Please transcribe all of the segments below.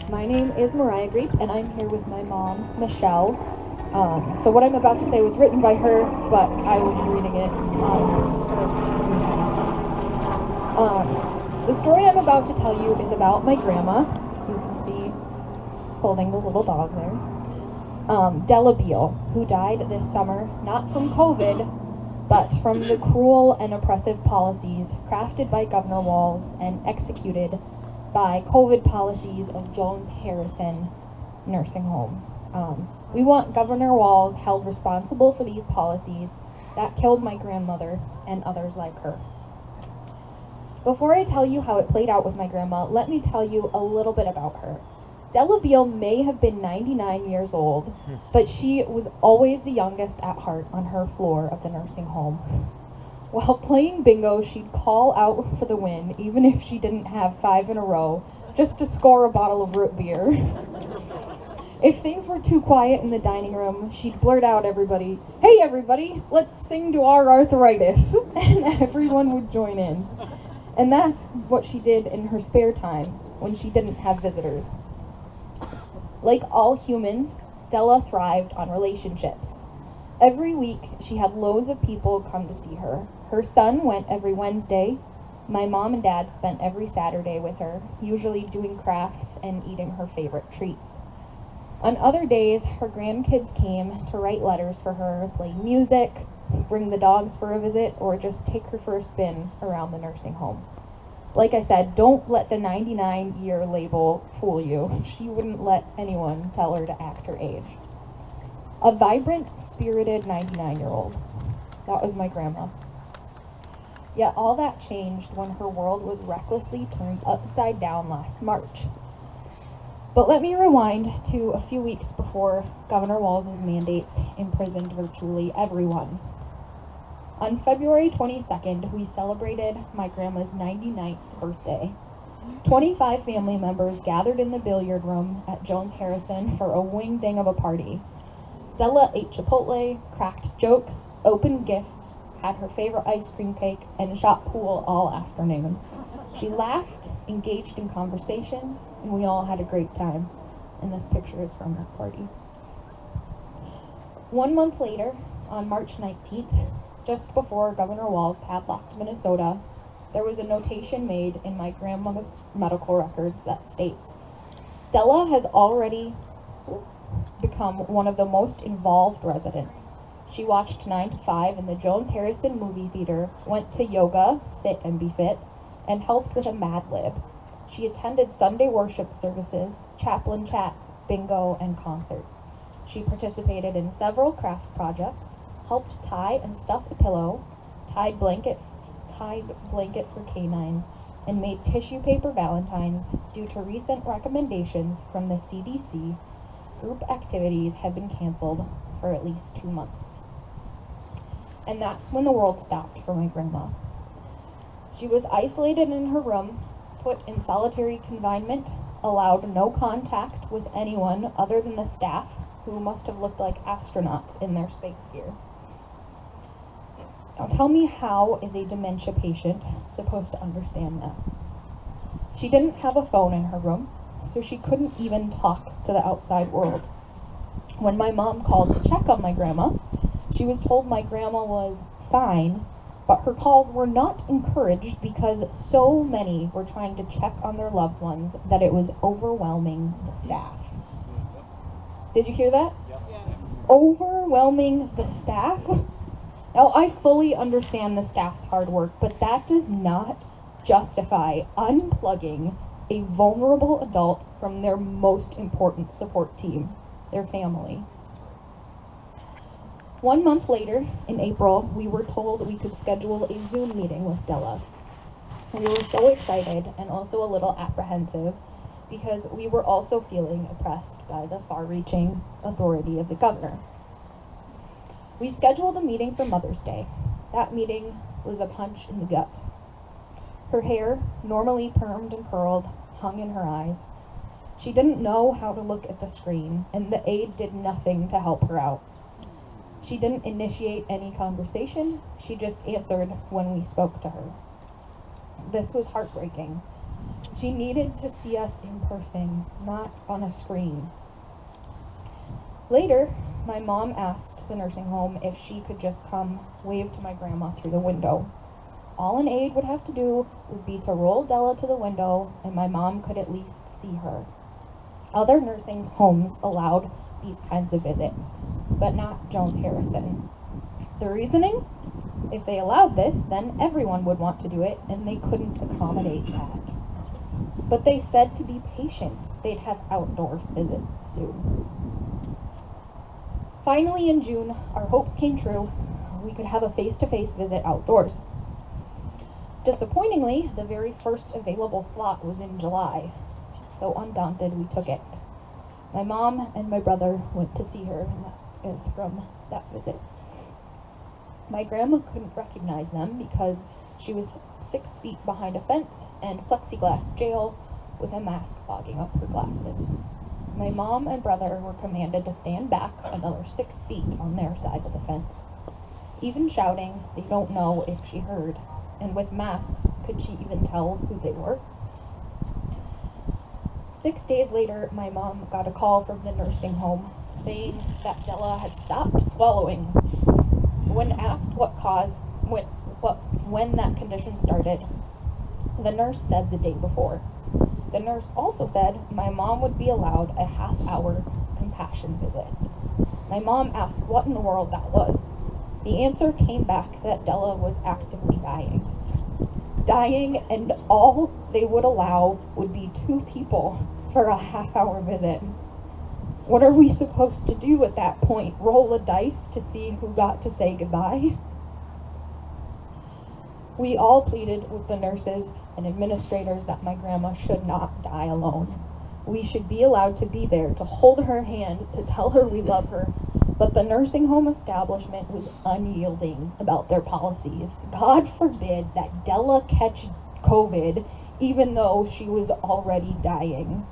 My name is Griep, and I'm here with my mom, Michelle. So what I'm about to say was written by her, but I will be reading it on her behalf. The story I'm about to tell you is about my grandma. You can see holding the little dog there. Della Beale, who died this summer, not from COVID, but from the cruel and oppressive policies crafted by Governor Walz and executed by COVID policies of Jones Harrison Nursing Home. We want Governor Walz held responsible for these policies that killed my grandmother and others like her. Before I tell you how it played out with my grandma, let me tell you a little bit about her. Della Beale may have been 99 years old, but she was always the youngest at heart on her floor of the nursing home. While playing bingo, she'd call out for the win, even if she didn't have 5 in a row, just to score a bottle of root beer. If things were too quiet in the dining room, she'd blurt out "Hey everybody, let's sing to our arthritis," and everyone would join in. And that's what she did in her spare time when she didn't have visitors. Like all humans, Della thrived on relationships. Every week, she had loads of people come to see her. Her son went every Wednesday. My mom and dad spent every Saturday with her, usually doing crafts and eating her favorite treats. On other days, her grandkids came to write letters for her, play music, bring the dogs for a visit, or just take her for a spin around the nursing home. Like I said, don't let the 99-year label fool you. She wouldn't let anyone tell her to act her age. A vibrant, spirited 99-year-old. That was my grandma. Yet all that changed when her world was recklessly turned upside down last March. But let me rewind to a few weeks before Governor Walz's mandates imprisoned virtually everyone. On February 22nd, we celebrated my grandma's 99th birthday. 25 family members gathered in the billiard room at Jones Harrison for a wing-ding of a party. Della ate Chipotle, cracked jokes, opened gifts, had her favorite ice cream cake, and shot pool all afternoon. She laughed, engaged in conversations, and we all had a great time. And this picture is from that party. 1 month later, on March 19th, just before Governor Walz padlocked Minnesota, there was a notation made in my grandma's medical records that states, "Della has already become one of the most involved residents. She watched 9 to 5 in the Jones Harrison movie theater, went to yoga, sit and be fit, and helped with a Mad Lib. She attended Sunday worship services, chaplain chats, bingo, and concerts. She participated in several craft projects, helped tie and stuff a pillow, tied blanket for canines, and made tissue paper valentines. Due to recent recommendations from the CDC, group activities have been canceled for at least 2 months." And that's when the world stopped for my grandma. She was isolated in her room, put in solitary confinement, allowed no contact with anyone other than the staff, who must have looked like astronauts in their space gear. Now tell me, how is a dementia patient supposed to understand that? She didn't have a phone in her room, so she couldn't even talk to the outside world. When my mom called to check on my grandma, she was told my grandma was fine, but her calls were not encouraged because so many were trying to check on their loved ones that it was overwhelming the staff. Did you hear that? Yes. Overwhelming the staff? Now, I fully understand the staff's hard work, but that does not justify unplugging a vulnerable adult from their most important support team, their family. 1 month later, in April, we were told we could schedule a Zoom meeting with Della. We were so excited and also a little apprehensive because we were also feeling oppressed by the far-reaching authority of the governor. We scheduled a meeting for Mother's Day. That meeting was a punch in the gut. Her hair, normally permed and curled, hung in her eyes. She didn't know how to look at the screen, and the aide did nothing to help her out. She didn't initiate any conversation. She just answered when we spoke to her. This was heartbreaking. She needed to see us in person, not on a screen. Later, my mom asked the nursing home if she could just come wave to my grandma through the window. All an aide would have to do would be to roll Della to the window, and my mom could at least see her. Other nursing homes allowed these kinds of visits, but not Jones Harrison. The reasoning? If they allowed this, then everyone would want to do it, and they couldn't accommodate that. But they said to be patient, they'd have outdoor visits soon. Finally, in June, our hopes came true. We could have a face-to-face visit outdoors. Disappointingly, the very first available slot was in July, so undaunted, we took it. My mom and my brother went to see her, and that is from that visit. My grandma couldn't recognize them because she was 6 feet behind a fence and plexiglass jail with a mask fogging up her glasses. My mom and brother were commanded to stand back another 6 feet on their side of the fence. Even shouting, they don't know if she heard, and with masks, could she even tell who they were? 6 days later, my mom got a call from the nursing home saying that Della had stopped swallowing. When asked when that condition started, the nurse said the day before. The nurse also said my mom would be allowed a half-hour compassion visit. My mom asked what in the world that was. The answer came back that Della was actively dying. Dying, and all they would allow would be 2 people for a half-hour visit. What are we supposed to do at that point? Roll a dice to see who got to say goodbye? We all pleaded with the nurses and administrators that my grandma should not die alone. We should be allowed to be there, to hold her hand, to tell her we love her, but the nursing home establishment was unyielding about their policies. God forbid that Della catch COVID, even though she was already dying.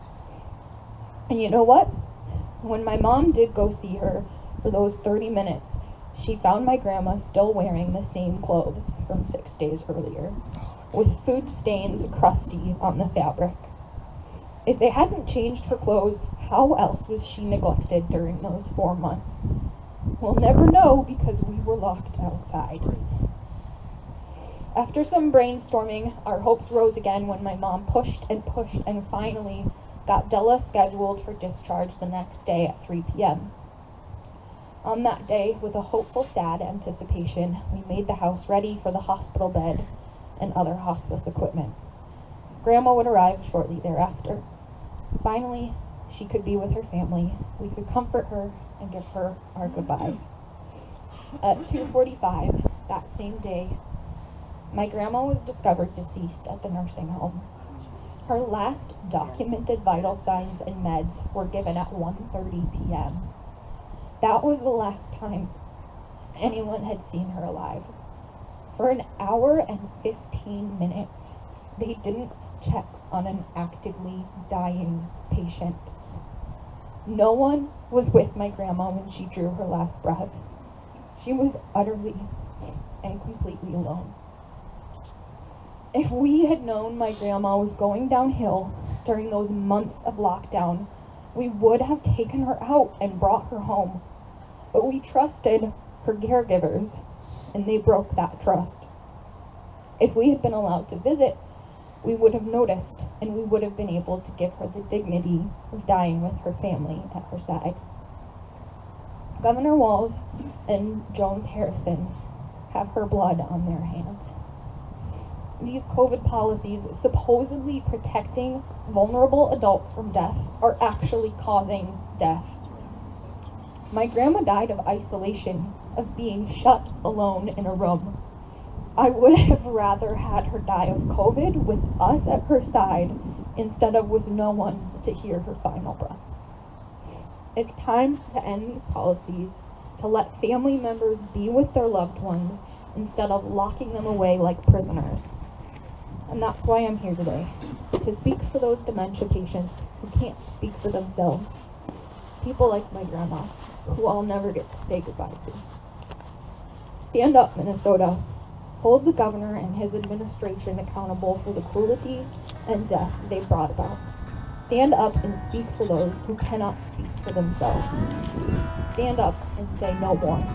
And you know what? When my mom did go see her for those 30 minutes, she found my grandma still wearing the same clothes from 6 days earlier, with food stains crusty on the fabric. If they hadn't changed her clothes, how else was she neglected during those 4 months? We'll never know because we were locked outside. After some brainstorming, our hopes rose again when my mom pushed and finally got Della scheduled for discharge the next day at 3 p.m. On that day, with a hopeful, sad anticipation, we made the house ready for the hospital bed and other hospice equipment. Grandma would arrive shortly thereafter. Finally, she could be with her family. We could comfort her and give her our goodbyes. At 2:45 that same day, my grandma was discovered deceased at the nursing home. Her last documented vital signs and meds were given at 1:30 p.m. That was the last time anyone had seen her alive. For an hour and 15 minutes, they didn't check on an actively dying patient. No one was with my grandma when she drew her last breath. She was utterly and completely alone. If we had known my grandma was going downhill during those months of lockdown, we would have taken her out and brought her home. But we trusted her caregivers, and they broke that trust. If we had been allowed to visit, we would have noticed, and we would have been able to give her the dignity of dying with her family at her side. Governor Walz and Jones Harrison have her blood on their hands. These COVID policies, supposedly protecting vulnerable adults from death, are actually causing death. My grandma died of isolation, of being shut alone in a room. I would have rather had her die of COVID with us at her side instead of with no one to hear her final breaths. It's time to end these policies, to let family members be with their loved ones instead of locking them away like prisoners. And that's why I'm here today, to speak for those dementia patients who can't speak for themselves. People like my grandma, who I'll never get to say goodbye to. Stand up, Minnesota. Hold the governor and his administration accountable for the cruelty and death they've brought about. Stand up and speak for those who cannot speak for themselves. Stand up and say no more.